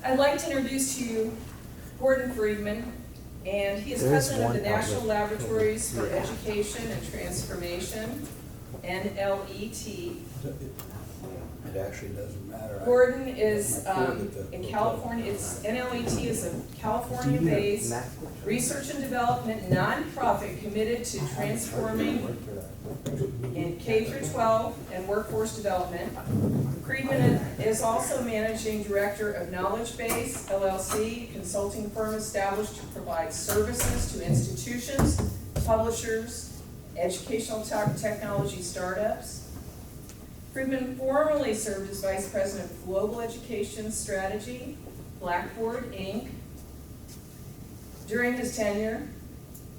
I'd like to introduce to you Gordon Freedman, and he is president of the National Laboratories for Education and Transformation, NLET. It actually doesn't matter. Gordon is in California. NLET is a California-based research and development nonprofit committed to transforming in K through 12 and workforce development. Freedman is also managing director of Knowledge Base LLC, a consulting firm established to provide services to institutions, publishers, educational technology startups. Freedman formerly served as Vice President of Global Education Strategy, Blackboard, Inc. During his tenure,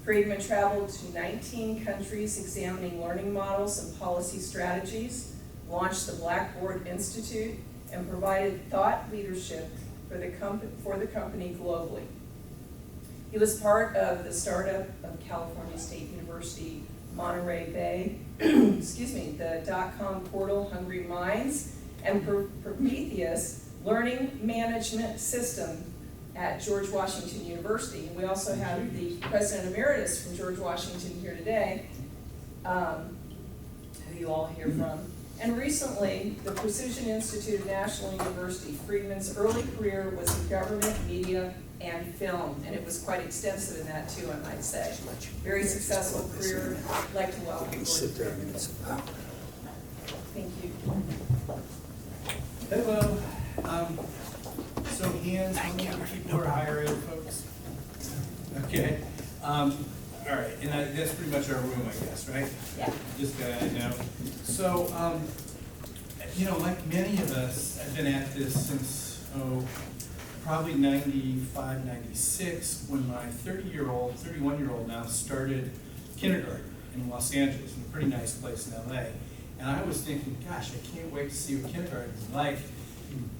Freedman traveled to 19 countries examining learning models and policy strategies, launched the Blackboard Institute, and provided thought leadership for the company globally. He was part of the startup of California State University, Monterey Bay, the .com portal Hungry Minds, and Prometheus Learning Management System at George Washington University. We also have the President Emeritus from George Washington here today, who you all hear from. And recently, the Precision Institute of National University. Freedman's early career was in government, media, and film, and it was quite extensive in that too, I might say. Very successful career. I'd like to welcome Gordon Freedman. Thank you. Hello. So hands, how many people are higher ed folks? Okay. All right, and that's pretty much our room, I guess, right? Yeah. This guy I know. So, like many of us, I've been at this since, probably 95, 96, when my 31-year-old now started kindergarten in Los Angeles, in a pretty nice place in LA. And I was thinking, gosh, I can't wait to see what kindergarten is like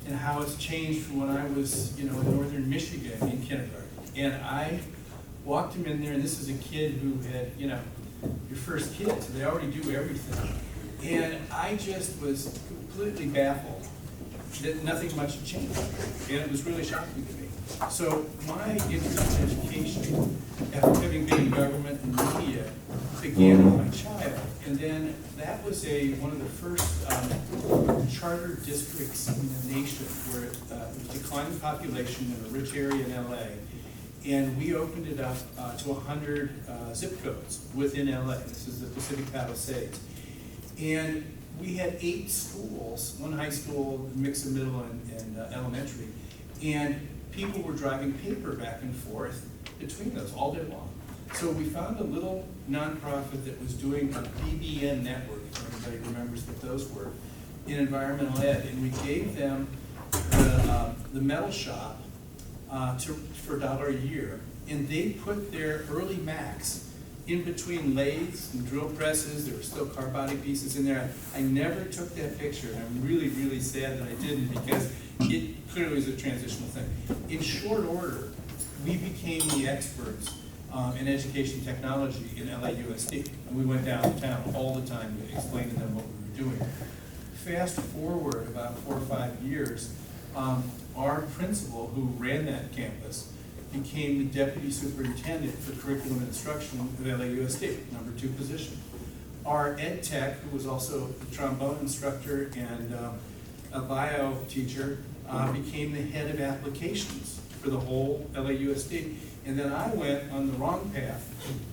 and how it's changed from when I was, in northern Michigan in kindergarten. And I walked him in there, and this is a kid who had, your first kid, so they already do everything. And I just was completely baffled that nothing much had changed. And it was really shocking to me. So my interest in education, after having been in government and media, began with my child. And then that was one of the first charter districts in the nation where it was declining population in a rich area in LA. And we opened it up to 100 zip codes within LA. This is the Pacific Palisades. And we had 8 schools, 1 high school, mix of middle and elementary. And people were driving paper back and forth between those all day long. So we found a little nonprofit that was doing a BBN network, if everybody remembers what those were, in environmental ed. And we gave them the metal shop for $1 a year. And they put their early Macs in between lathes and drill presses. There were still car body pieces in there. I never took that picture, and I'm really, really sad that I didn't, because it clearly was a transitional thing. In short order, we became the experts in education technology in LAUSD, and we went downtown all the time to explain to them what we were doing. Fast forward about 4 or 5 years, our principal, who ran that campus, became the deputy superintendent for curriculum and instruction of LAUSD, #2 position. Our ed tech, who was also a trombone instructor and a bio teacher, became the head of applications for the whole LAUSD. And then I went on the wrong path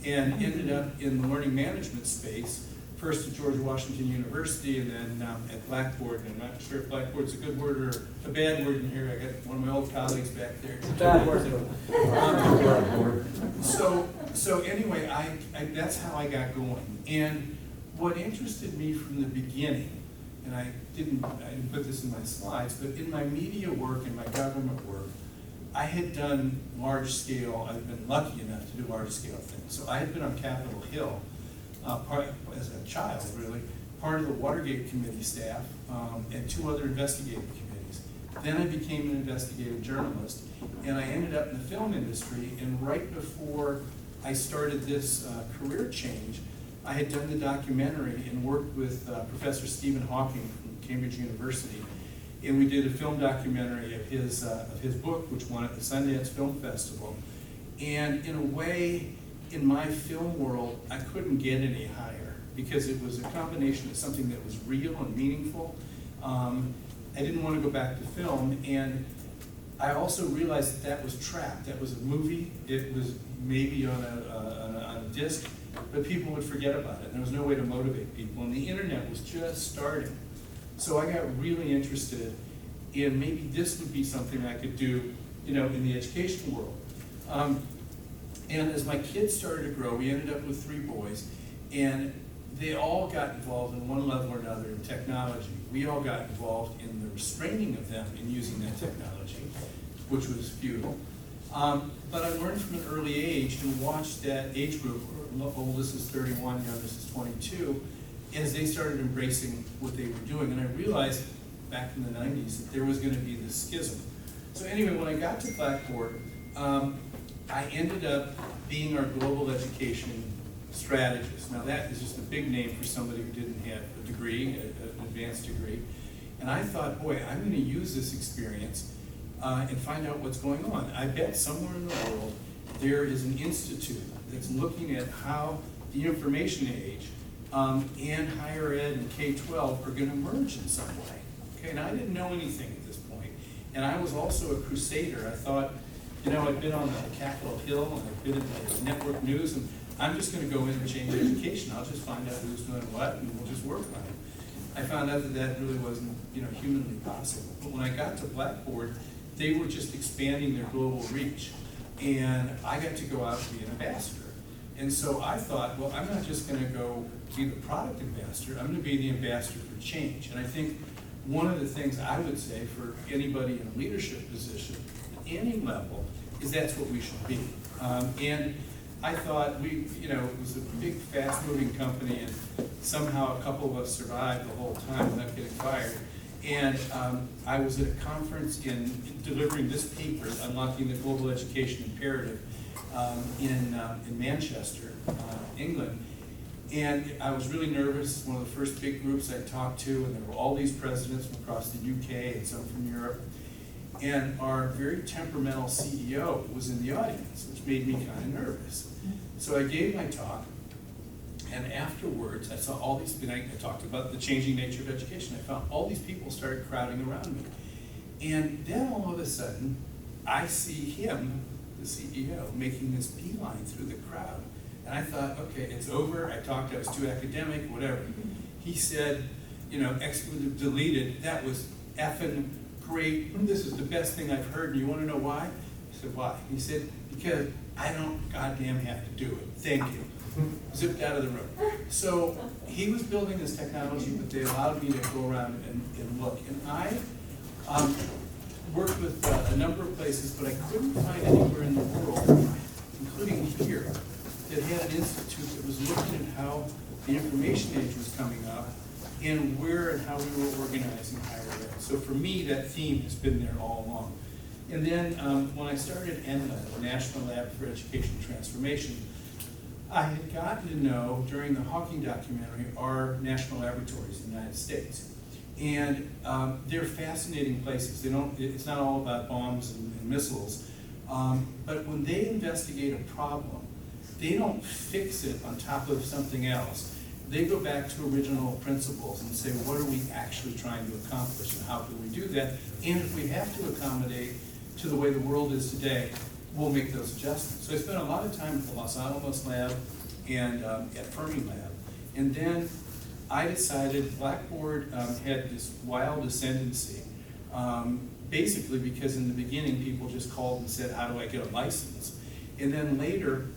and ended up in the learning management space, first at George Washington University and then at Blackboard. And I'm not sure if Blackboard's a good word or a bad word in here. I got one of my old colleagues back there. Bad word. So anyway, I that's how I got going. And what interested me from the beginning, and I didn't put this in my slides, but in my media work and my government work, I had done large scale, I've been lucky enough to do large scale things. So I had been on Capitol Hill as a child, really, part of the Watergate committee staff and 2 other investigative committees. Then I became an investigative journalist, and I ended up in the film industry. And right before I started this career change, I had done the documentary and worked with Professor Stephen Hawking from Cambridge University. and we did a film documentary of his book, which won at the Sundance Film Festival. And in a way, in my film world, I couldn't get any higher because it was a combination of something that was real and meaningful. I didn't want to go back to film, and I also realized that that was trapped. That was a movie. It was maybe on a disc, but people would forget about it. And there was no way to motivate people, and the internet was just starting. So I got really interested in maybe this would be something I could do, you know, in the education world. And as my kids started to grow, we ended up with 3 boys, and they all got involved in one level or another in technology. We all got involved in the restraining of them in using that technology, which was futile. But I learned from an early age and watched that age group, oldest is 31, youngest is 22, as they started embracing what they were doing. And I realized back in the 90s that there was going to be this schism. So anyway, when I got to Blackboard, I ended up being our global education strategist. Now that is just a big name for somebody who didn't have a degree, an advanced degree. And I thought, boy, I'm going to use this experience and find out what's going on. I bet somewhere in the world there is an institute that's looking at how the information age and higher ed and K-12 are going to merge in some way. Okay, and I didn't know anything at this point. And I was also a crusader. I thought, you know, I'd been on the Capitol Hill and I'd been in the network news, and I'm just going to go in and change education. I'll just find out who's doing what, and we'll just work on it. I found out that that really wasn't, you know, humanly possible. But when I got to Blackboard, they were just expanding their global reach, and I got to go out and be an ambassador. And so I thought, well, I'm not just going to go be the product ambassador. I'm going to be the ambassador for change. And I think one of the things I would say for anybody in a leadership position at any level is that's what we should be. And I thought you know, it was a big, fast-moving company, and somehow a couple of us survived the whole time without getting fired. And I was at a conference in delivering this paper, Unlocking the Global Education Imperative, in Manchester, England. And I was really nervous. One of the first big groups I talked to, and there were all these presidents from across the UK and some from Europe. And our very temperamental CEO was in the audience, which made me kind of nervous. So I gave my talk, and afterwards I saw all these, I talked about the changing nature of education. I found all these people started crowding around me. And then all of a sudden, I see him, the CEO, making this beeline through the crowd. And I thought, okay, it's over. I talked, I was too academic, whatever. He said, you know, expletive deleted, that was effing great. This is the best thing I've heard. And you want to know why? I said, why? He said, because I don't goddamn have to do it. Thank you. Zipped out of the room. So he was building this technology, but they allowed me to go around and look. And I worked with a number of places, but I couldn't find anywhere in the world, including here, that had an institute that was looking at how the information age was coming up and where and how we were organizing higher ed. So for me, that theme has been there all along. And then when I started NLAB, the National Lab for Education Transformation, I had gotten to know, during the Hawking documentary, our national laboratories in the United States. And they're fascinating places. It's not all about bombs and missiles. But when they investigate a problem, they don't fix it on top of something else. They go back to original principles and say, what are we actually trying to accomplish and how can we do that? And if we have to accommodate to the way the world is today, we'll make those adjustments. So I spent a lot of time at the Los Alamos Lab and at Fermilab. And then I decided Blackboard had this wild ascendancy, basically because in the beginning people just called and said, how do I get a license? And then later,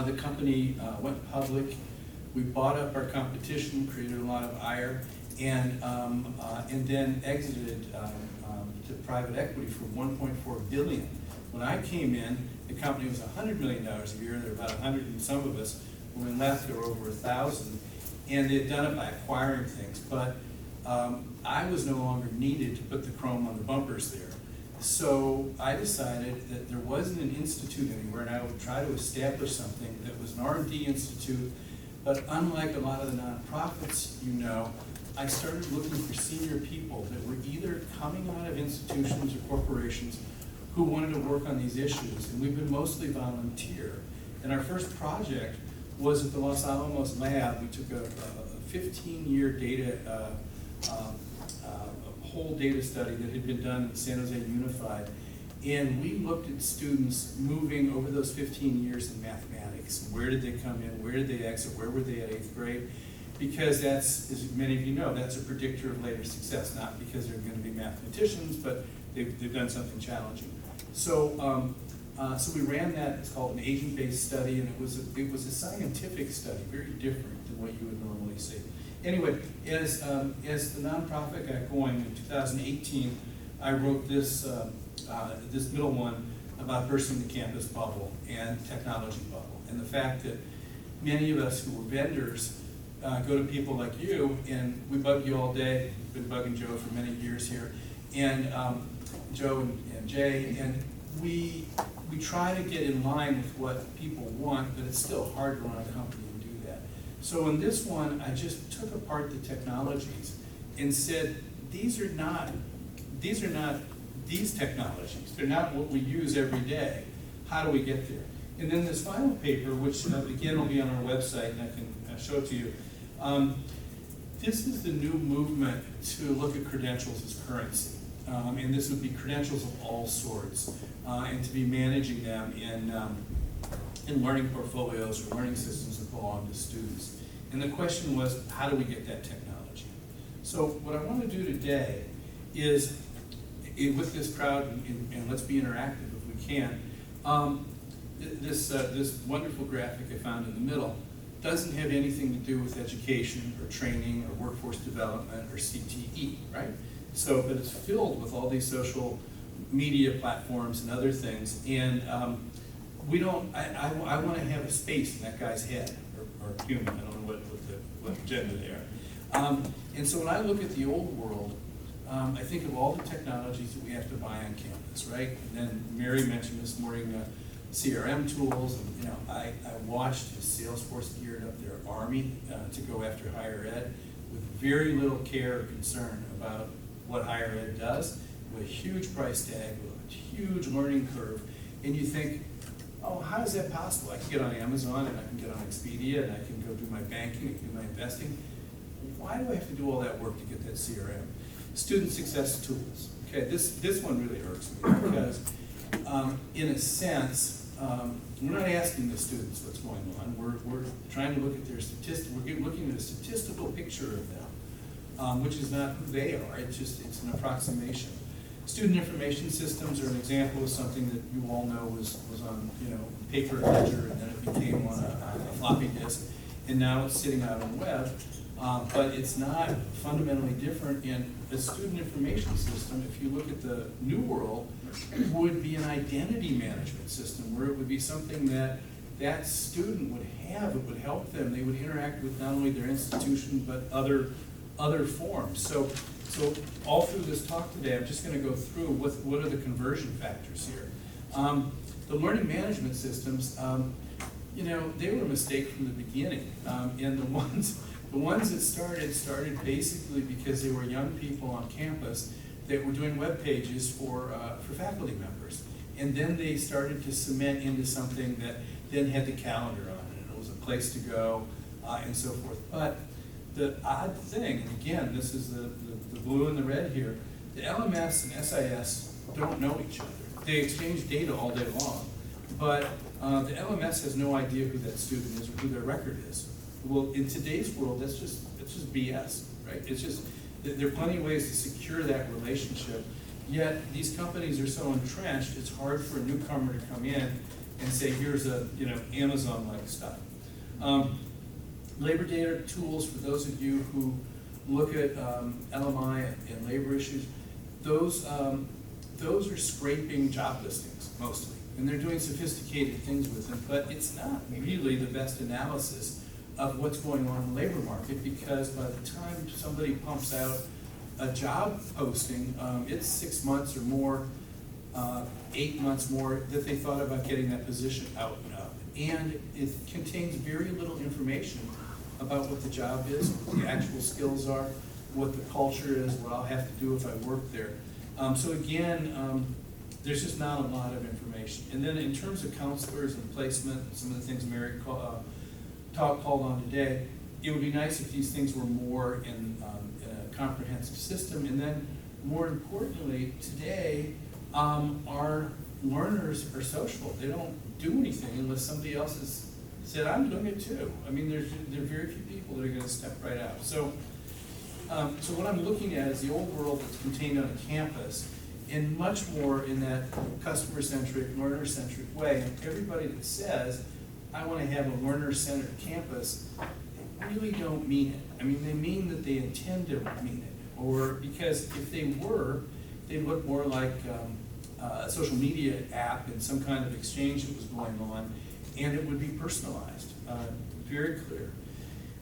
the company went public. We bought up our competition, created a lot of ire, and then exited to private equity for $1.4 billion. When I came in, the company was $100 million a year. There were about 100 and some of us. When we left, there were over 1,000. And they had done it by acquiring things. But I was no longer needed to put the chrome on the bumpers there. So I decided that there wasn't an institute anywhere, and I would try to establish something that was an R&D institute, but unlike a lot of the nonprofits, you know, I started looking for senior people that were either coming out of institutions or corporations who wanted to work on these issues, and we've been mostly volunteer. And our first project was at the Los Alamos lab. We took a 15-year data, a whole data study that had been done at San Jose Unified, and we looked at students moving over those 15 years in mathematics. Where did they come in? Where did they exit? Where were they at 8th grade? Because that's, as many of you know, that's a predictor of later success, not because they're going to be mathematicians, but they've done something challenging. So, so we ran that. It's called an agent-based study, and it was a scientific study, very different than what you would normally see. Anyway, as the nonprofit got going in 2018, I wrote this this middle one about bursting the campus bubble and technology bubble, and the fact that many of us who were vendors go to people like you, and we bug you all day. Been bugging Joe for many years here, and Joe and Jay, and we try to get in line with what people want, but it's still hard to run a company and do that. So in this one, I just took apart the technologies and said, these are not these technologies. They're not what we use every day. How do we get there? And then this final paper, which again will be on our website, and I can show it to you. This is the new movement to look at credentials as currency. And this would be credentials of all sorts, and to be managing them in learning portfolios or learning systems that belong to students. And the question was, how do we get that technology? So what I want to do today is, with this crowd, and let's be interactive if we can, this wonderful graphic I found in the middle doesn't have anything to do with education or training or workforce development or CTE, right? So, but it's filled with all these social media platforms and other things, and we don't. I want to have a space in that guy's head, or human. I don't know what gender they are. And so when I look at the old world, I think of all the technologies that we have to buy on campus, right? And then Mary mentioned this morning CRM tools, and I watched as Salesforce geared up their army to go after higher ed with very little care or concern about what higher ed does, with a huge price tag, with a huge learning curve, and you think, oh, how is that possible? I can get on Amazon, and I can get on Expedia, and I can go do my banking, and do my investing. Why do I have to do all that work to get that CRM? Student success tools. Okay, this one really irks me because, in a sense, we're not asking the students what's going on. We're trying to look at their statistics. We're looking at a statistical picture of them, which is not who they are. It's an approximation. Student information systems are an example of something that you all know was on paper ledger, and then it became on a floppy disk, and now it's sitting out on the web. But it's not fundamentally different in the student information system. If you look at the new world, it would be an identity management system where it would be something that student would have. It would help them. They would interact with not only their institution but other forms. So all through this talk today, I'm just going to go through what are the conversion factors here. The learning management systems, they were a mistake from the beginning, and the ones that started basically because they were young people on campus that were doing web pages for faculty members. And then they started to cement into something that then had the calendar on it, and it was a place to go, and so forth. But the odd thing, and again, this is the blue and the red here, the LMS and SIS don't know each other. They exchange data all day long, but the LMS has no idea who that student is or who their record is. Well, in today's world, it's just BS, right? It's just, there are plenty of ways to secure that relationship, yet these companies are so entrenched, it's hard for a newcomer to come in and say, here's a, Amazon-like stuff. Labor data tools, for those of you who look at LMI and labor issues, those are scraping job listings, mostly. And they're doing sophisticated things with them, but it's not really the best analysis of what's going on in the labor market, because by the time somebody pumps out a job posting, it's 6 months or more, 8 months more that they thought about getting that position out and up. And it contains very little information about what the job is, what the actual skills are. what the culture is, what I'll have to do if I work there. So again, there's just not a lot of information. And then in terms of counselors and placement, some of the things Mary called on today, it would be nice if these things were more in a comprehensive system. And then more importantly, today, our learners are social. They don't do anything unless somebody else has said, I'm doing it too. I mean, there are very few people that are going to step right out. So what I'm looking at is the old world that's contained on a campus, and much more in that customer-centric, learner-centric way. And everybody that says, I want to have a learner-centered campus, they really don't mean it. I mean, they mean that they intend to mean it. Or because if they were, they'd look more like a social media app and some kind of exchange that was going on, and it would be personalized, very clear.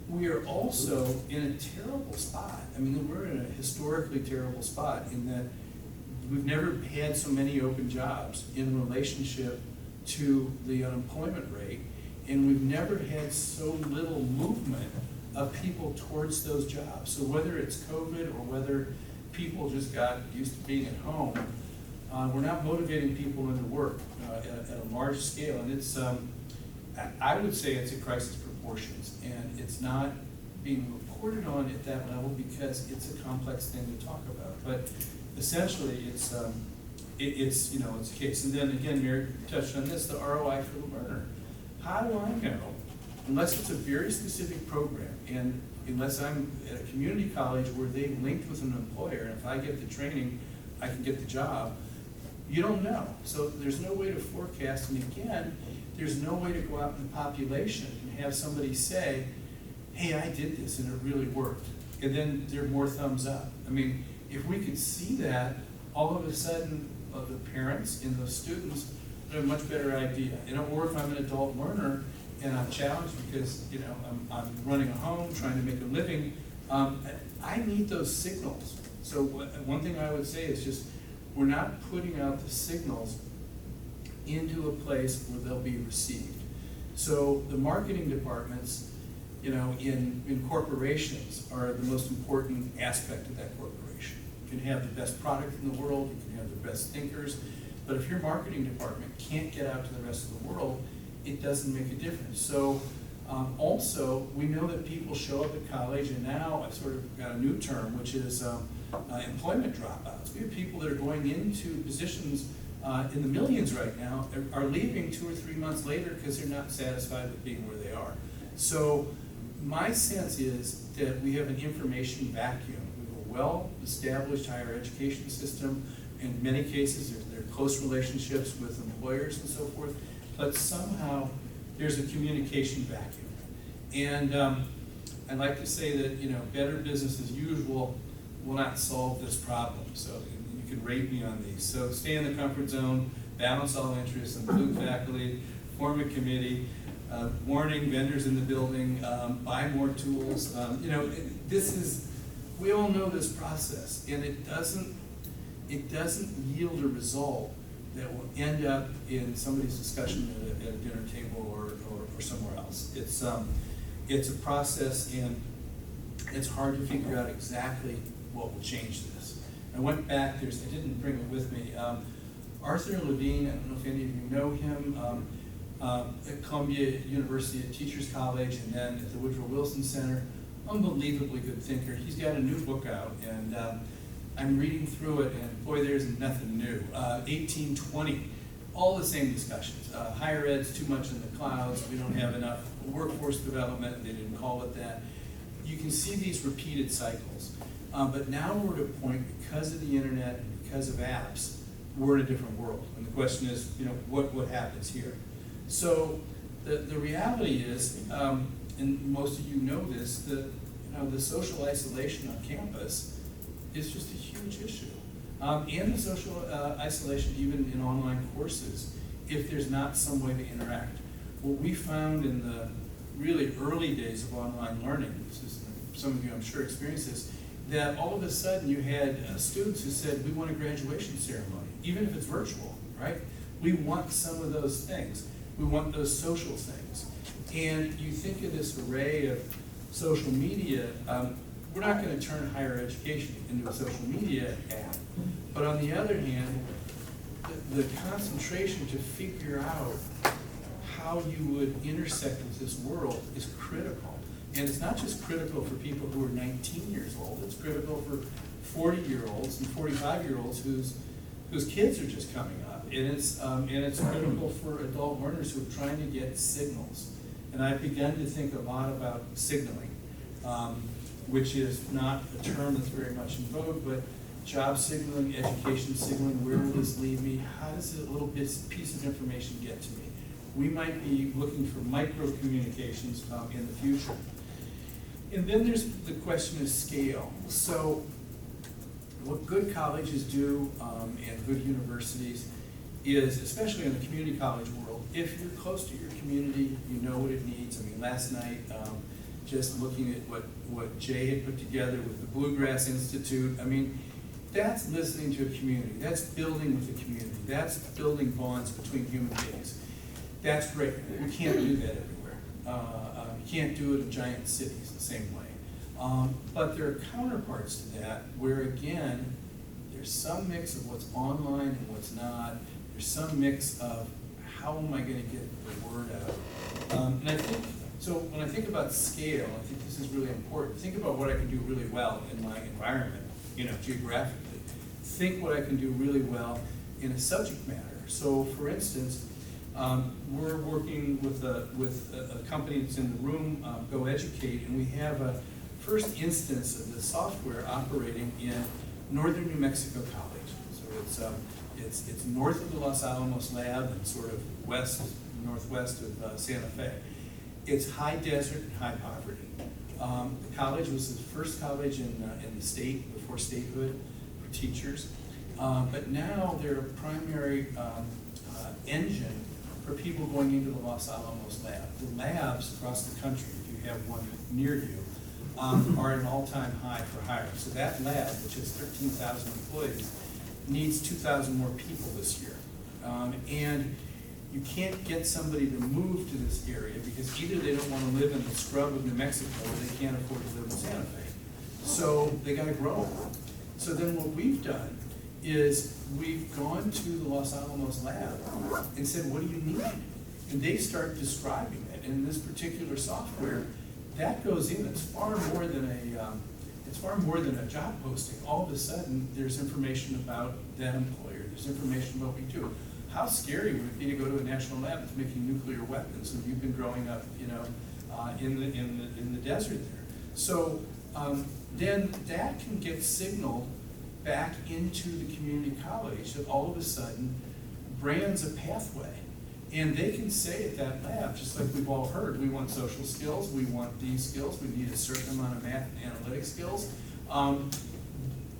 We are also in a terrible spot. I mean, we're in a historically terrible spot in that we've never had so many open jobs in relationship to the unemployment rate, and we've never had so little movement of people towards those jobs. So whether it's COVID or whether people just got used to being at home, we're not motivating people into work at a large scale, and it's, I would say it's at crisis proportions, and it's not being reported on at that level because it's a complex thing to talk about. But essentially, it's a case. And then again, Mary touched on this, the ROI for the learner. How do I know, unless it's a very specific program, and unless I'm at a community college where they've linked with an employer, and if I get the training, I can get the job, you don't know. So there's no way to forecast, and again, there's no way to go out in the population and have somebody say, hey, I did this and it really worked. And then there are more thumbs up. I mean, if we could see that, all of a sudden, the parents and the students have a much better idea. Or if I'm an adult learner and I'm challenged because I'm running a home, trying to make a living, I need those signals. So one thing I would say is just, we're not putting out the signals into a place where they'll be received. So the marketing departments, in corporations are the most important aspect of that corporation. You can have the best product in the world, you can have the best thinkers, but if your marketing department can't get out to the rest of the world, it doesn't make a difference. So also, we know that people show up at college, and now I've sort of got a new term, which is employment dropouts. We have people that are going into positions in the millions right now, are leaving 2 or 3 months later because they're not satisfied with being where they are. So my sense is that we have an information vacuum. We have a well-established higher education system. In many cases, there are close relationships with employers and so forth, but somehow there's a communication vacuum. And I'd like to say that better business as usual will not solve this problem. So you can rate me on these. So stay in the comfort zone, balance all interests, include faculty, form a committee, warning vendors in the building, buy more tools. We all know this process, and it doesn't yield a result that will end up in somebody's discussion at a dinner table or somewhere else. It's a process, and it's hard to figure out exactly what will change this. I went back, I didn't bring it with me. Arthur Levine, I don't know if any of you know him, at Columbia University at Teachers College, and then at the Woodrow Wilson Center, unbelievably good thinker. He's got a new book out, and I'm reading through it, and boy, there's nothing new. 1820, all the same discussions. Higher ed's too much in the clouds, we don't have enough workforce development, they didn't call it that. You can see these repeated cycles. But now we're at a point, because of the internet and because of apps, we're in a different world. And the question is, what happens here? So the reality is, and most of you know this, the social isolation on campus is just a huge issue. And the social isolation even in online courses, if there's not some way to interact. What we found in the really early days of online learning, some of you I'm sure experienced this, that all of a sudden you had students who said, we want a graduation ceremony, even if it's virtual, right? We want some of those things. We want those social things. And you think of this array of social media, we're not gonna turn higher education into a social media app. But on the other hand, the concentration to figure out how you would intersect with this world is critical. And it's not just critical for people who are 19 years old, it's critical for 40-year-olds and 45-year-olds whose kids are just coming up. And it's critical for adult learners who are trying to get signals. And I've begun to think a lot about signaling, which is not a term that's very much in vogue, but job signaling, education signaling, where will this lead me? How does a little piece of information get to me? We might be looking for micro communications in the future. And then there's the question of scale. So what good colleges do and good universities is, especially in the community college world, if you're close to your community, you know what it needs. I mean, last night, just looking at what Jay had put together with the Bluegrass Institute, I mean, that's listening to a community, that's building with the community, that's building bonds between human beings. That's great. We can't do that everywhere. You can't do it in giant cities the same way. But there are counterparts to that where, again, there's some mix of what's online and what's not. There's some mix of how am I going to get the word out. And I think, so when I think about scale, I think this is really important. Think about what I can do really well in my environment, geographically. Think what I can do really well in a subject matter. So for instance, we're working with a company that's in the room, Go Educate, and we have a first instance of the software operating in northern New Mexico College. So it's north of the Los Alamos lab and sort of northwest of Santa Fe. It's high desert and high poverty. The college was the first college in the state before statehood for teachers, but now they're a primary engine for people going into the Los Alamos lab. The labs across the country, if you have one near you, are at an all-time high for hiring. So that lab, which has 13,000 employees, needs 2,000 more people this year. And you can't get somebody to move to this area because either they don't want to live in the scrub of New Mexico or they can't afford to live in Santa Fe. So they got to grow. So then what we've done is we've gone to the Los Alamos lab and said, what do you need? And they start describing it. And in this particular software, that goes in. It's far more than a job posting. All of a sudden, there's information about that employer. There's information about what we do. How scary would it be to go to a national lab that's making nuclear weapons and you've been growing up, in the desert there? So then that can get signaled back into the community college that all of a sudden brands a pathway. And they can say at that lab, just like we've all heard, we want social skills, we want these skills, we need a certain amount of math and analytic skills.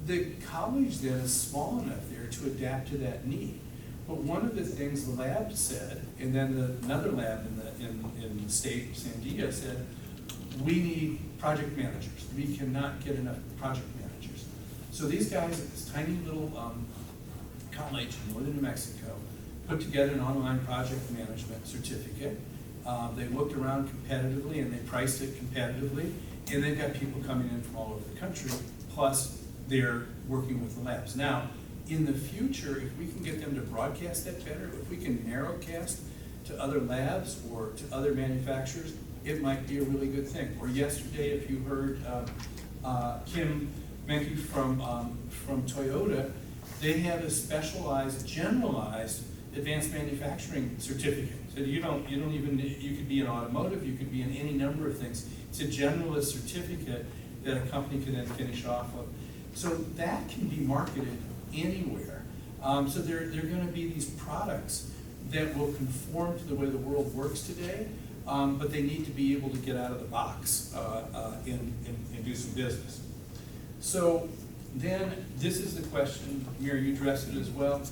The college then is small enough there to adapt to that need. But one of the things the lab said, and then another lab in the state, Sandia, said, we need project managers. We cannot get enough project managers. So these guys at this tiny little college in northern New Mexico put together an online project management certificate. They looked around competitively and they priced it competitively, and they've got people coming in from all over the country, plus they're working with the labs. Now, in the future, if we can get them to broadcast that better, if we can narrowcast to other labs or to other manufacturers, it might be a really good thing. Or yesterday, if you heard Kim Menke from Toyota, they have a specialized, generalized advanced manufacturing certificate. So you could be in automotive, you could be in any number of things. It's a generalist certificate that a company can then finish off of. So that can be marketed anywhere. So there are going to be these products that will conform to the way the world works today, but they need to be able to get out of the box and do some business. So then this is the question, Mary, you addressed it as well.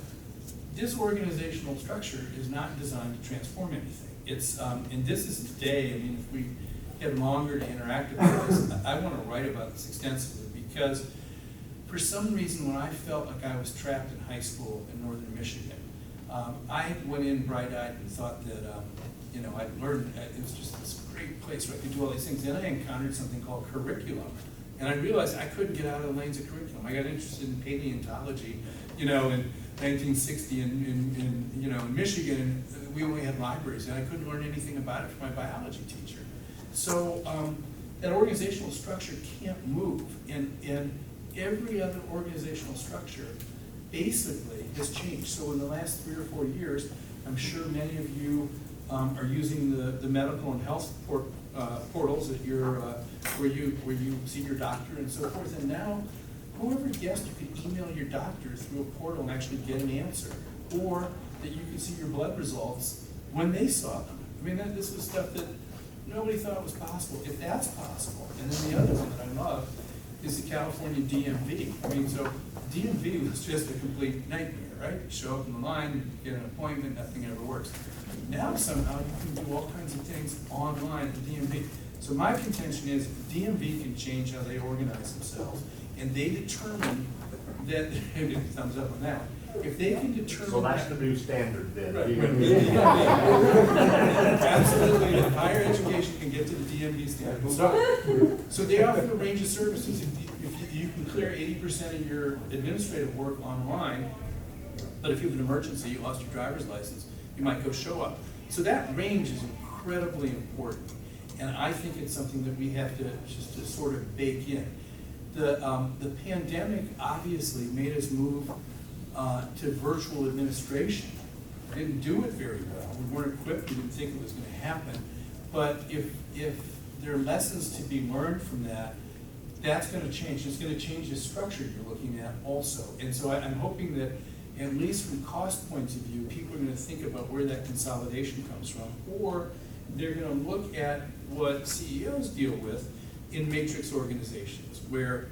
This organizational structure is not designed to transform anything. It's, and this is today, I mean, if we get longer to interact with this, I want to write about this extensively because for some reason when I felt like I was trapped in high school in northern Michigan, I went in bright-eyed and thought that, I'd learned, it was just this great place where I could do all these things. Then I encountered something called curriculum. And I realized I couldn't get out of the lanes of curriculum. I got interested in paleontology, you know, in 1960 in Michigan, we only had libraries, and I couldn't learn anything about it from my biology teacher. So that organizational structure can't move, and every other organizational structure basically has changed. So in the last 3 or 4 years, I'm sure many of you are using the medical and health portals at your where you see your doctor and so forth. And now, whoever guessed you could email your doctor through a portal and actually get an answer, or that you could see your blood results when they saw them. I mean, this was stuff that nobody thought was possible. If that's possible, and then the other one that I love is the California DMV. I mean, so DMV was just a complete nightmare, right? You show up in the line, get an appointment, nothing ever works. Now somehow you can do all kinds of things online at the DMV. So my contention is DMV can change how they organize themselves, and they determine that, thumbs up on that, if they can determine. So that's the new standard then. Right. Absolutely, if higher education can get to the DMV standard. So they offer a range of services. If you can clear 80% of your administrative work online, but if you have an emergency, you lost your driver's license, you might go show up. So that range is incredibly important. And I think it's something that we have to just to sort of bake in. The pandemic obviously made us move to virtual administration. We didn't do it very well. We weren't equipped. We didn't think it was going to happen. But if there are lessons to be learned from that, that's going to change. It's going to change the structure you're looking at also. And so I'm hoping that, at least from cost points of view, people are going to think about where that consolidation comes from, or they're going to look at what CEOs deal with in matrix organizations, where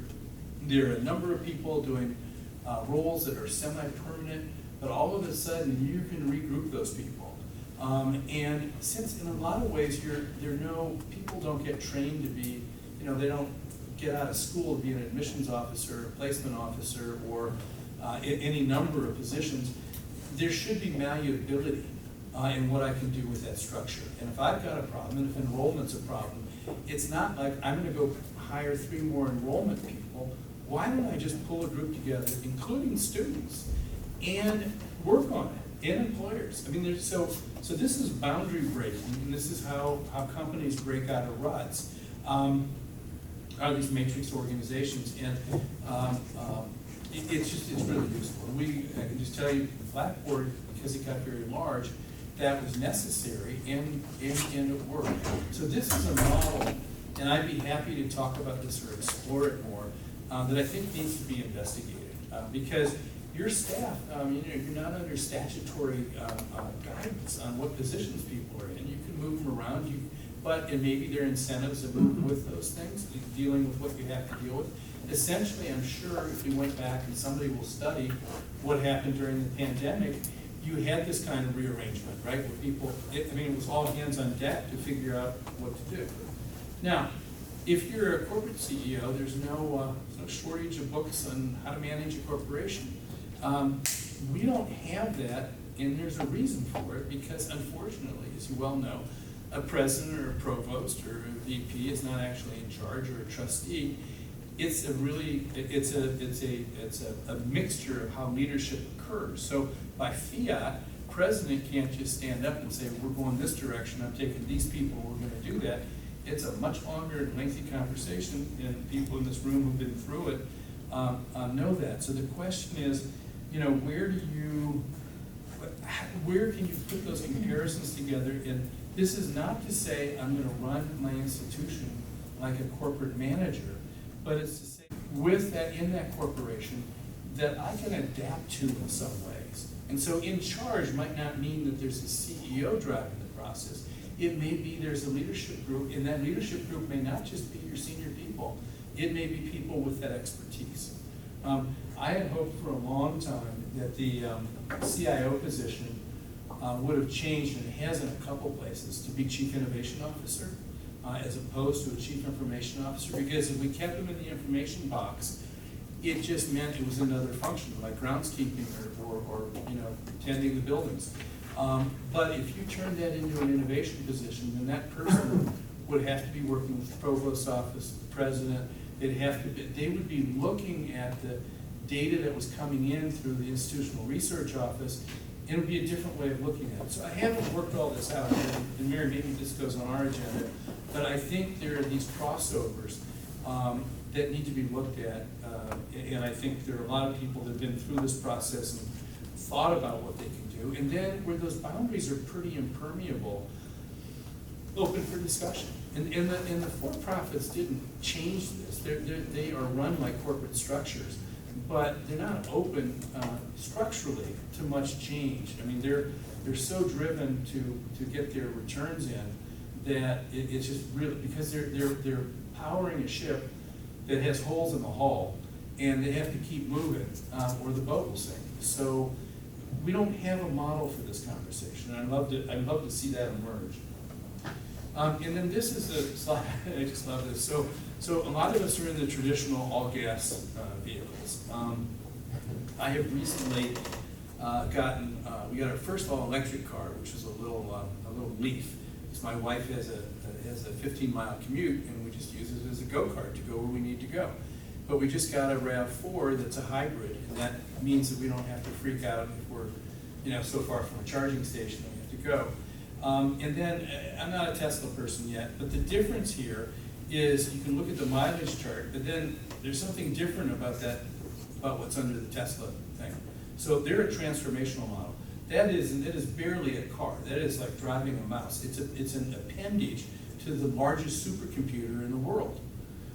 there are a number of people doing roles that are semi-permanent, but all of a sudden you can regroup those people. And since in a lot of ways people don't get trained to be, they don't get out of school to be an admissions officer, a placement officer, or any number of positions, there should be malleability in what I can do with that structure. And if I've got a problem, and if enrollment's a problem, it's not like I'm going to go hire 3 more enrollment people. Why don't I just pull a group together, including students, and work on it, and employers? I mean, so this is boundary breaking, and this is how companies break out of ruts. Are these matrix organizations, and it's really useful. I can just tell you, Blackboard, because it got very large, that was necessary, and it worked. So this is a model, and I'd be happy to talk about this or explore it more, that I think needs to be investigated. Because your staff, you're not under statutory guidance on what positions people are in. You can move them around, and maybe there are incentives that move with those things, dealing with what you have to deal with. Essentially, I'm sure if we went back and somebody will study what happened during the pandemic, you had this kind of rearrangement, right? Where people, it was all hands on deck to figure out what to do. Now, if you're a corporate CEO, there's no shortage of books on how to manage a corporation. We don't have that, and there's a reason for it, because unfortunately, as you well know, a president or a provost or a VP is not actually in charge, or a trustee. It's a mixture of how leadership occurs. So by fiat, president can't just stand up and say, we're going this direction, I'm taking these people, we're going to do that. It's a much longer and lengthy conversation, and people in this room who've been through it know that. So the question is, where can you put those comparisons together? And this is not to say I'm going to run my institution like a corporate manager, but it's to say with that, in that corporation, that I can adapt to in some ways. And so in charge might not mean that there's a CEO driving the process. It may be there's a leadership group, and that leadership group may not just be your senior people. It may be people with that expertise. I had hoped for a long time that the CIO position would have changed, and it has in a couple places, to be Chief Innovation Officer as opposed to a Chief Information Officer, because if we kept them in the information box, it just meant it was another function, like groundskeeping or tending the buildings. But if you turn that into an innovation position, then that person would have to be working with the provost's office, the president, They would be looking at the data that was coming in through the institutional research office, and it would be a different way of looking at it. So I haven't worked all this out, and Mary, maybe this goes on our agenda, but I think there are these crossovers that need to be looked at, and I think there are a lot of people that have been through this process and thought about what they can do, and then where those boundaries are pretty impermeable, open for discussion. And the for-profits didn't change this. They are run like corporate structures, but they're not open structurally to much change. I mean, they're so driven to get their returns in that it's just really, because they're powering a ship that has holes in the hull, and they have to keep moving or the boat will sink. So we don't have a model for this conversation. I'd love to see that emerge. And then this is a slide, I just love this. So a lot of us are in the traditional all-gas vehicles. I have recently we got our first all-electric car, which was a little Leaf. Because my wife has a 15-mile commute, and we just use it as a go-kart to go where we need to go. But we just got a RAV4 that's a hybrid, and that means that we don't have to freak out if we're so far from a charging station that we have to go. And then, I'm not a Tesla person yet, but the difference here is you can look at the mileage chart, but then there's something different about what's under the Tesla thing. So they're a transformational model. That is barely a car. That is like driving a mouse. It's an appendage to the largest supercomputer in the world.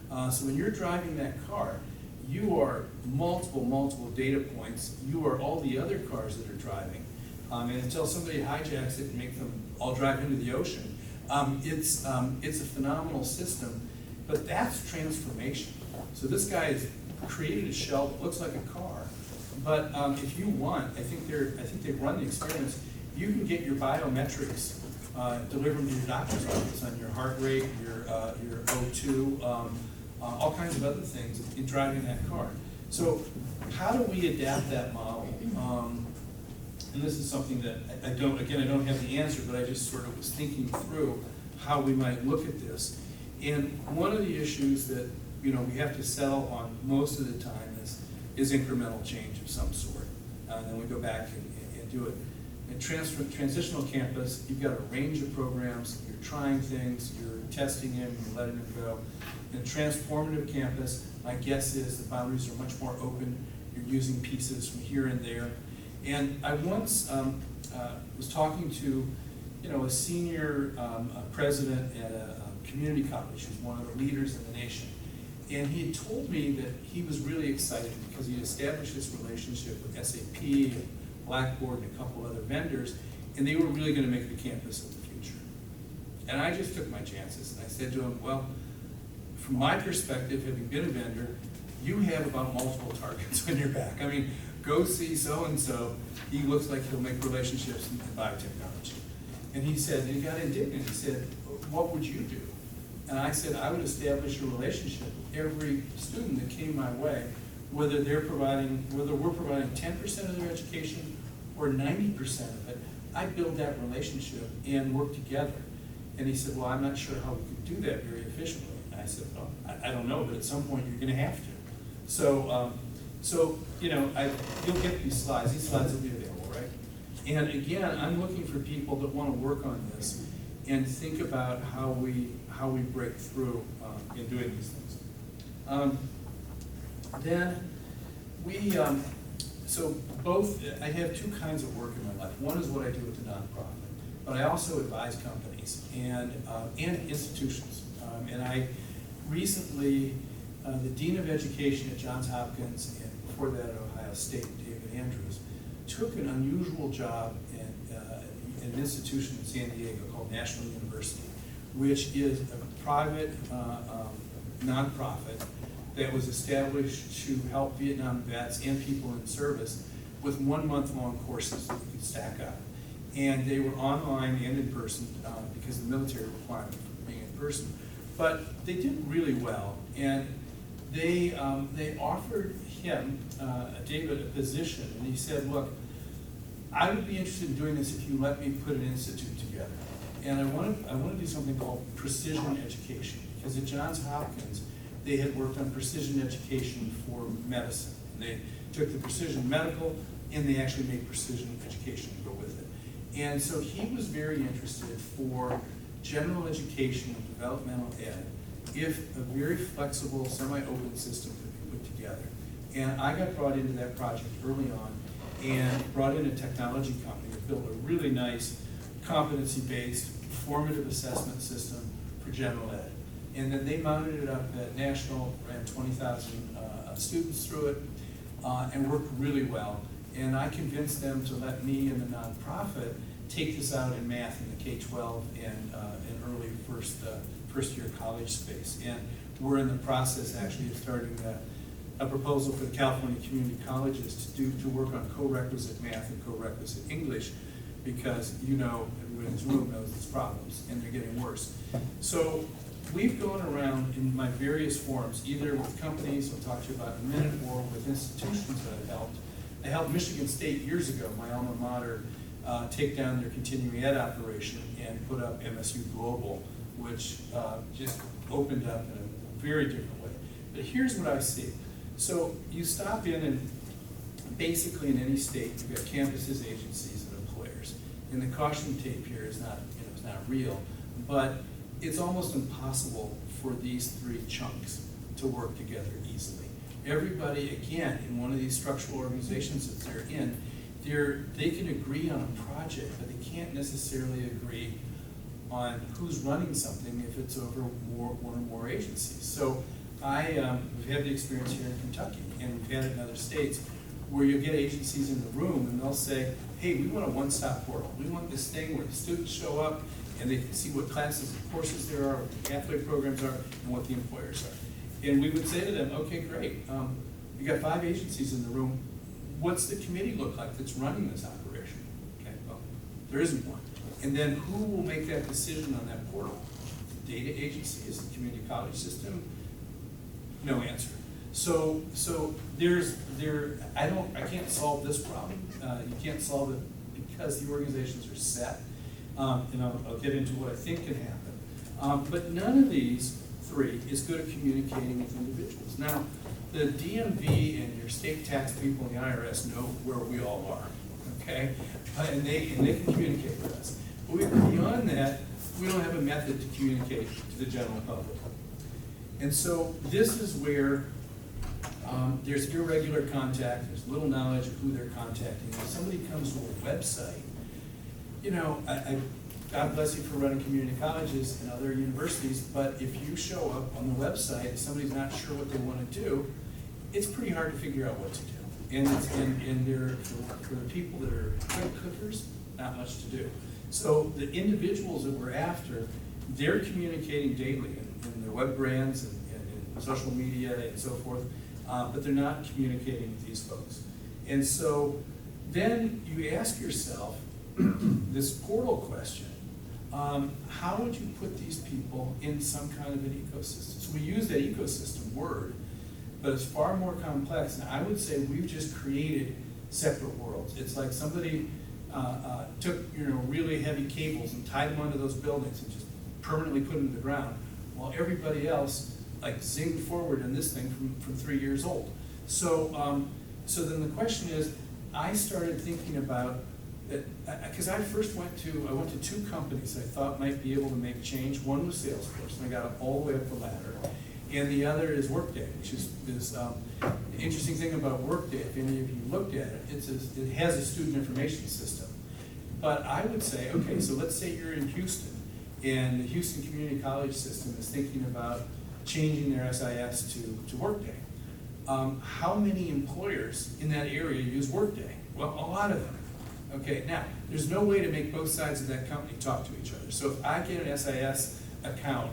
So when you're driving that car, you are multiple data points. You are all the other cars that are driving. And until somebody hijacks it and make them all drive into the ocean, it's a phenomenal system, but that's transformation. So this guy has created a shell that looks like a car, but if you want, I think they've run the experiments. You can get your biometrics delivered to your doctor's office on your heart rate, your O2, all kinds of other things in driving that car. So how do we adapt that model? And this is something that I don't have the answer, but I just sort of was thinking through how we might look at this. And one of the issues that we have to settle on most of the time is incremental change of some sort. And then we go back and do it. In transitional campus, you've got a range of programs, you're trying things, you're testing them, you're letting them go. In transformative campus, my guess is the boundaries are much more open, you're using pieces from here and there. And I once was talking to, a senior president at a community college who's one of the leaders in the nation. And he had told me that he was really excited because he had established this relationship with SAP, and Blackboard, and a couple other vendors, and they were really going to make the campus of the future. And I just took my chances, and I said to him, well, from my perspective, having been a vendor, you have about multiple targets on your back. I mean, go see so-and-so, he looks like he'll make relationships in biotechnology. And he said, and he got indignant, he said, what would you do? And I said, I would establish a relationship with every student that came my way, whether we're providing 10% of their education or 90% of it. I build that relationship and work together. And he said, well, I'm not sure how we could do that very efficiently. And I said, well, I don't know, but at some point you're going to have to. So, you'll get these slides. These slides will be available, right? And again, I'm looking for people that want to work on this and think about how we break through in doing these things. I have two kinds of work in my life. One is what I do with the nonprofit, but I also advise companies and institutions. And I recently, the Dean of Education at Johns Hopkins, and before that at Ohio State, David Andrews, took an unusual job in an institution in San Diego called National University, which is a private nonprofit that was established to help Vietnam vets and people in service with 1 month long courses that you could stack up. And they were online and in person because of the military requirement for being in person. But they did really well, and they offered him, David, a position, and he said, look, I would be interested in doing this if you let me put an institute together. And I want to do something called precision education, because at Johns Hopkins, they had worked on precision education for medicine. And they took the precision medical and they actually made precision education go with it. And so he was very interested for general education and developmental ed if a very flexible, semi-open system could be put together. And I got brought into that project early on and brought in a technology company that built a really nice competency-based formative assessment system for general ed. And then they mounted it up at national, ran 20,000 students through it, and worked really well. And I convinced them to let me and the nonprofit take this out in math in the K-12 and early first year college space. And we're in the process actually of starting a proposal for the California community colleges to work on co-requisite math and co-requisite English, because everyone in this room knows these problems and they're getting worse. So we've gone around in my various forums, either with companies I'll talk to you about in a minute, or with institutions that I've helped. I helped Michigan State years ago, my alma mater, take down their continuing ed operation and put up MSU Global, which just opened up in a very different way. But here's what I see. So you stop in, and basically in any state, you've got campuses, agencies, and employers. And the caution tape here is not, it's not real, but it's almost impossible for these three chunks to work together easily. Everybody, again, in one of these structural organizations that they're in, they can agree on a project, but they can't necessarily agree on who's running something if it's over one or more agencies. So we've had the experience here in Kentucky, and we've had it in other states, where you get agencies in the room and they'll say, hey, we want a one-stop portal. We want this thing where the students show up and they can see what classes and courses there are, what the pathway programs are, and what the employers are. And we would say to them, okay, great. You got 5 agencies in the room. What's the committee look like that's running this operation? Okay, well, there isn't one. And then who will make that decision on that portal? The data agency? Is the community college system? No answer. So I can't solve this problem. You can't solve it because the organizations are set. And I'll get into what I think can happen. But none of these three is good at communicating with individuals. Now, the DMV and your state tax people and the IRS know where we all are, okay? And they can communicate with us. But beyond that, we don't have a method to communicate to the general public. And so this is where there's irregular contact, there's little knowledge of who they're contacting. If somebody comes to a website, God bless you for running community colleges and other universities, but if you show up on the website and somebody's not sure what they want to do, it's pretty hard to figure out what to do. And for the people that are quick cookers, not much to do. So the individuals that we're after, they're communicating daily in their web brands and in social media and so forth, but they're not communicating with these folks. And so then you ask yourself this portal question. How would you put these people in some kind of an ecosystem? So we use that ecosystem word, but it's far more complex. And I would say we've just created separate worlds. It's like somebody took really heavy cables and tied them onto those buildings and just permanently put them to the ground, while everybody else zinged forward in this thing from 3 years old. So so then the question is, I started thinking about because I went to 2 companies I thought might be able to make change. One was Salesforce, and I got it all the way up the ladder. And the other is Workday, which is this the interesting thing about Workday, if any of you looked at it, it has a student information system. But I would say, okay, so let's say you're in Houston, and the Houston Community College system is thinking about changing their SIS to Workday. How many employers in that area use Workday? Well, a lot of them. Okay, now, there's no way to make both sides of that company talk to each other. So if I get an SIS account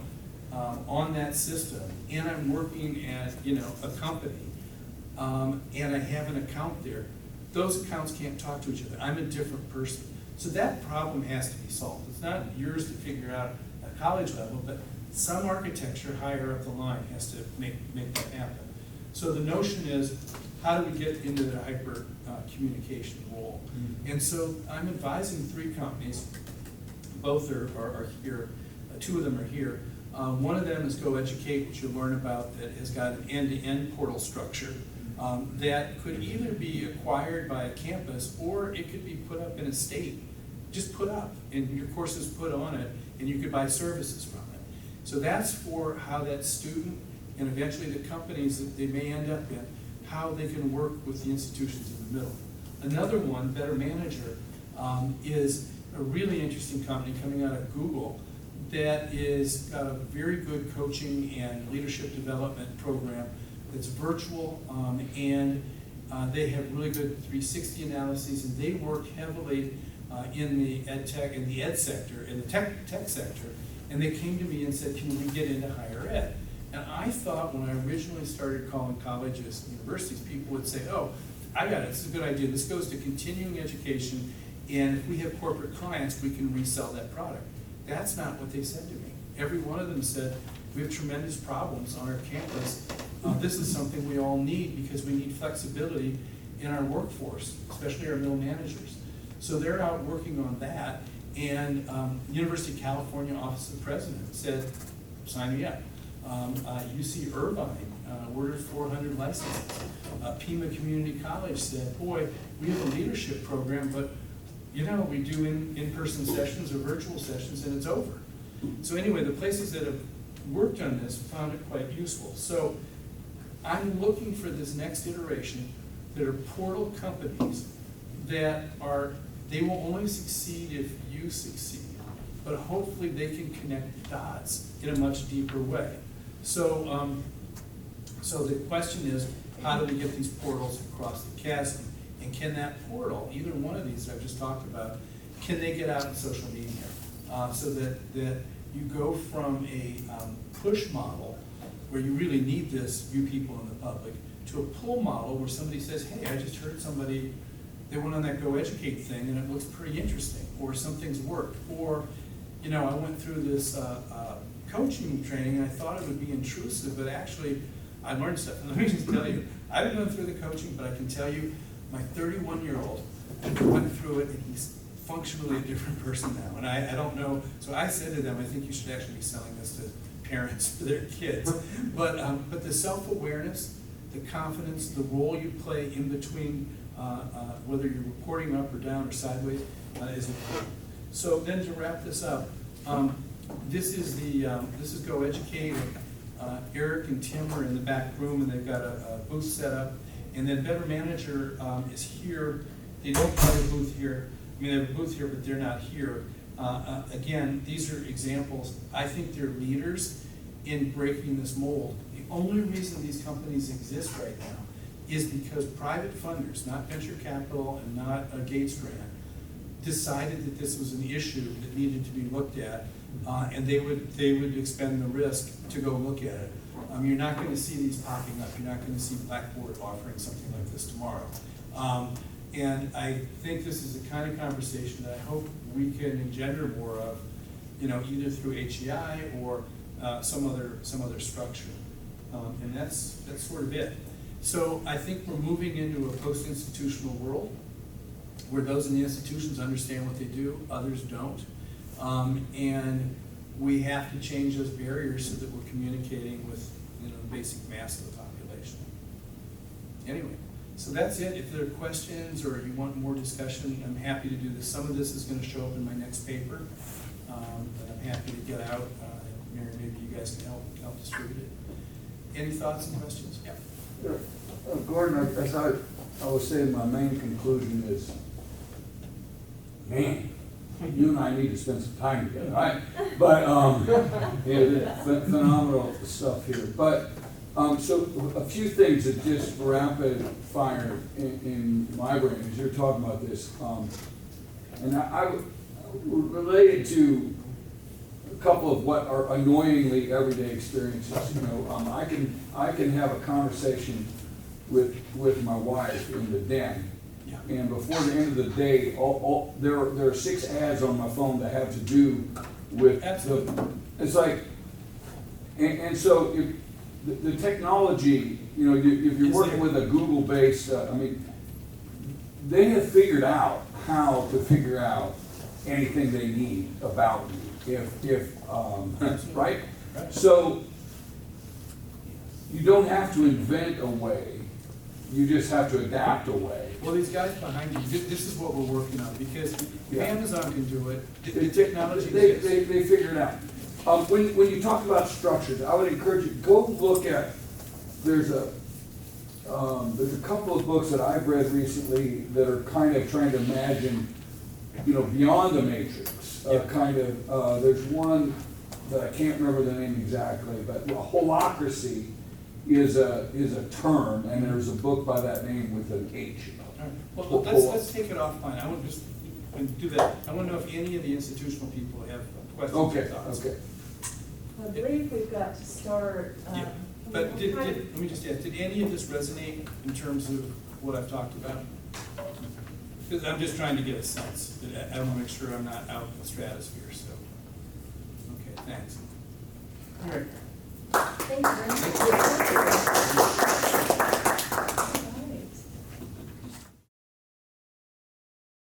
on that system, and I'm working at a company, and I have an account there, those accounts can't talk to each other. I'm a different person. So that problem has to be solved. It's not yours to figure out at college level, but some architecture higher up the line has to make that happen. So the notion is, how do we get into the hyper communication role? Mm-hmm. And so I'm advising 3 companies. Both are here. 2 of them are here. One of them is Go Educate, which you'll learn about, that has got an end-to-end portal structure that could either be acquired by a campus or it could be put up in a state. Just put up, and your courses put on it, and you could buy services from it. So that's for how that student and eventually the companies that they may end up in, how they can work with the institutions in the middle. Another one, Better Manager, is a really interesting company coming out of Google that is got a very good coaching and leadership development program that's virtual, and they have really good 360 analyses, and they work heavily in the ed tech, in the ed sector, in the tech sector, and they came to me and said, can we get into higher ed? And I thought when I originally started calling colleges and universities, people would say, oh, I got it, this is a good idea, this goes to continuing education, and if we have corporate clients, we can resell that product. That's not what they said to me. Every one of them said, we have tremendous problems on our campus. This is something we all need because we need flexibility in our workforce, especially our middle managers. So they're out working on that, and University of California Office of the President said, sign me up. UC Irvine ordered 400 licenses. Pima Community College said, boy, we have a leadership program, but you know, we do in-person sessions or virtual sessions and it's over. So anyway, the places that have worked on this found it quite useful. So I'm looking for this next iteration that are portal companies that are, they will only succeed if you succeed, but hopefully they can connect the dots in a much deeper way. So, so the question is, how do we get these portals across the chasm? And can that portal, either one of these I've just talked about, can they get out in social media? So that you go from a push model, where you really need this, view people in the public, to a pull model where somebody says, hey, I just heard somebody, they went on that Go Educate thing and it looks pretty interesting, or something's worked, or, you know, I went through this coaching training and I thought it would be intrusive, but actually I learned stuff. And let me just tell you, I haven't gone through the coaching, but I can tell you, my 31-year-old went through it and he's functionally a different person now. And I don't know, so I said to them, I think you should actually be selling this to parents for their kids. But the self-awareness, the confidence, the role you play in between, whether you're reporting up or down or sideways, is important. So then to wrap this up, this is Go Educate. Eric and Tim are in the back room and they've got a booth set up. And then Better Manager is here. They don't have a booth here. I mean, they have a booth here, but they're not here. Again, these are examples. I think they're leaders in breaking this mold. The only reason these companies exist right now is because private funders, not venture capital and not a Gates grant, decided that this was an issue that needed to be looked at, and they would expend the risk to go look at it. You're not going to see these popping up. You're not going to see Blackboard offering something like this tomorrow. And I think this is the kind of conversation that I hope we can engender more of, you know, either through HEI or some other structure. And that's sort of it. So I think we're moving into a post-institutional world where those in the institutions understand what they do, others don't. And we have to change those barriers so that we're communicating with, you know, the basic mass of the population. Anyway, so that's it. If there are questions or you want more discussion, I'm happy to do this. Some of this is going to show up in my next paper that I'm happy to get out. Maybe you guys can help distribute it. Any thoughts and questions? Yeah. Gordon, as I was saying, my main conclusion is, man, you and I need to spend some time together, right? But yeah, phenomenal stuff here. But so a few things that just rapid fire in my brain as you're talking about this, and I related to a couple of what are annoyingly everyday experiences. You know, I can have a conversation with my wife in the den. And before the end of the day, there are 6 ads on my phone that have to do with it's like, and so if the technology, you know, if you're working with a Google-based, I mean, they have figured out how to figure out anything they need about you. If right, Right. So you don't have to invent a way, you just have to adapt a way. Well, these guys behind you, this is what we're working on, because if Yeah. Amazon can do it, the technology They exists. figure it out. When you talk about structures, I would encourage you, go look at, there's a couple of books that I've read recently that are kind of trying to imagine, beyond the matrix. There's one that I can't remember the name exactly, but holacracy is a term, and there's a book by that name with an H. All right. Well, let's take it offline. I want to just do that. I want to know if any of the institutional people have questions or Okay, thoughts. okay. I believe we've got to start. Yeah. But let me just ask, did any of this resonate in terms of what I've talked about? Because I'm just trying to get a sense. I want to make sure I'm not out in the stratosphere, so. Okay, thanks. Thank you very much.